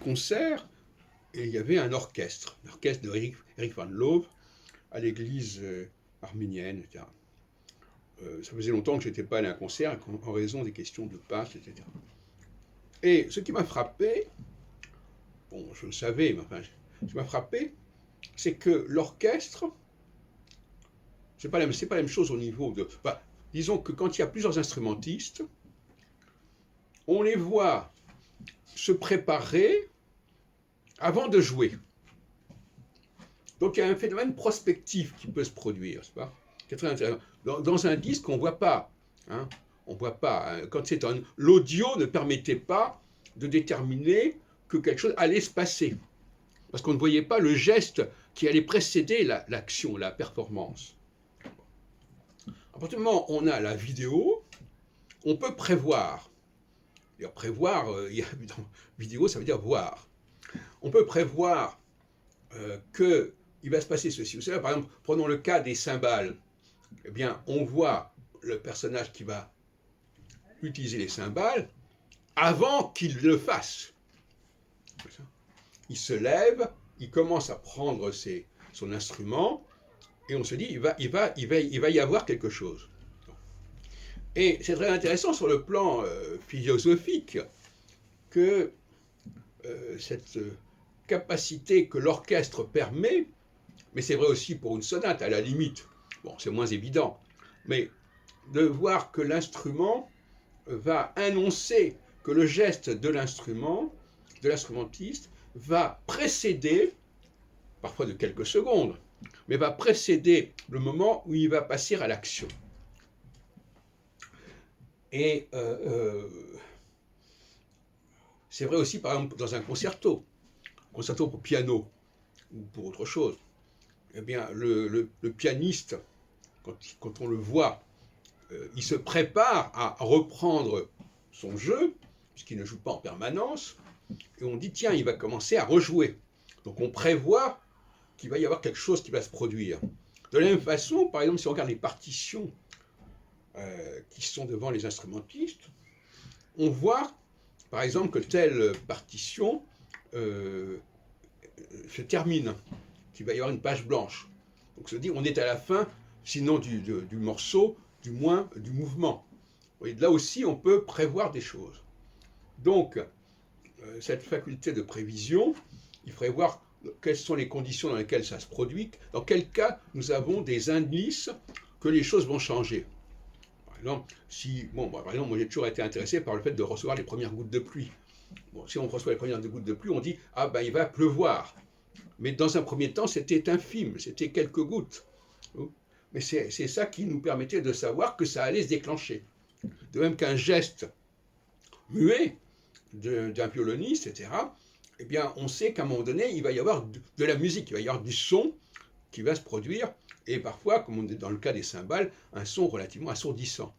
concert et il y avait un orchestre de Eric Van Loof à l'église arménienne, etc. Ça faisait longtemps que je n'étais pas allé à un concert en raison des questions de passe, etc. Et ce qui m'a frappé, bon, je le savais, mais enfin, ce qui m'a frappé, c'est que l'orchestre, c'est pas la même chose au niveau de... Enfin, disons que quand il y a plusieurs instrumentistes, on les voit se préparer avant de jouer. Donc il y a un phénomène prospectif qui peut se produire, c'est pas ? C'est très intéressant. Dans un disque, on ne voit pas. Hein, on voit pas. Hein, quand c'est l'audio ne permettait pas de déterminer que quelque chose allait se passer. Parce qu'on ne voyait pas le geste qui allait précéder l'action, la performance. À partir du moment où on a la vidéo, on peut prévoir. D'ailleurs, prévoir, vidéo, ça veut dire voir. On peut prévoir qu'il va se passer ceci ou cela. Par exemple, prenons le cas des cymbales. Eh bien, on voit le personnage qui va utiliser les cymbales avant qu'il le fasse. Il se lève, il commence à prendre son instrument, et on se dit, il va y avoir quelque chose. Et c'est très intéressant sur le plan philosophique que cette capacité que l'orchestre permet, mais c'est vrai aussi pour une sonate à la limite, bon, c'est moins évident, mais de voir que l'instrument va annoncer que le geste de l'instrumentiste, va précéder, parfois de quelques secondes, mais va précéder le moment où il va passer à l'action. Et c'est vrai aussi, par exemple, dans un concerto pour piano ou pour autre chose. Eh bien, le pianiste, quand on le voit, il se prépare à reprendre son jeu, puisqu'il ne joue pas en permanence, et on dit, tiens, il va commencer à rejouer. Donc on prévoit qu'il va y avoir quelque chose qui va se produire. De la même façon, par exemple, si on regarde les partitions qui sont devant les instrumentistes, on voit, par exemple, que telle partition se termine, qu'il va y avoir une page blanche. Donc se dit, on est à la fin, sinon du morceau, du moins du mouvement. Vous voyez, là aussi, on peut prévoir des choses. Donc, cette faculté de prévision, il faudrait voir quelles sont les conditions dans lesquelles ça se produit, dans quel cas nous avons des indices que les choses vont changer. Par exemple, moi j'ai toujours été intéressé par le fait de recevoir les premières gouttes de pluie. Bon, si on reçoit les premières gouttes de pluie, on dit « Ah ben il va pleuvoir ». Mais dans un premier temps, c'était infime, c'était quelques gouttes. Mais c'est ça qui nous permettait de savoir que ça allait se déclencher. De même qu'un geste muet d'un violoniste, etc., eh bien, on sait qu'à un moment donné, il va y avoir de la musique, il va y avoir du son qui va se produire, et parfois, comme on est dans le cas des cymbales, un son relativement assourdissant.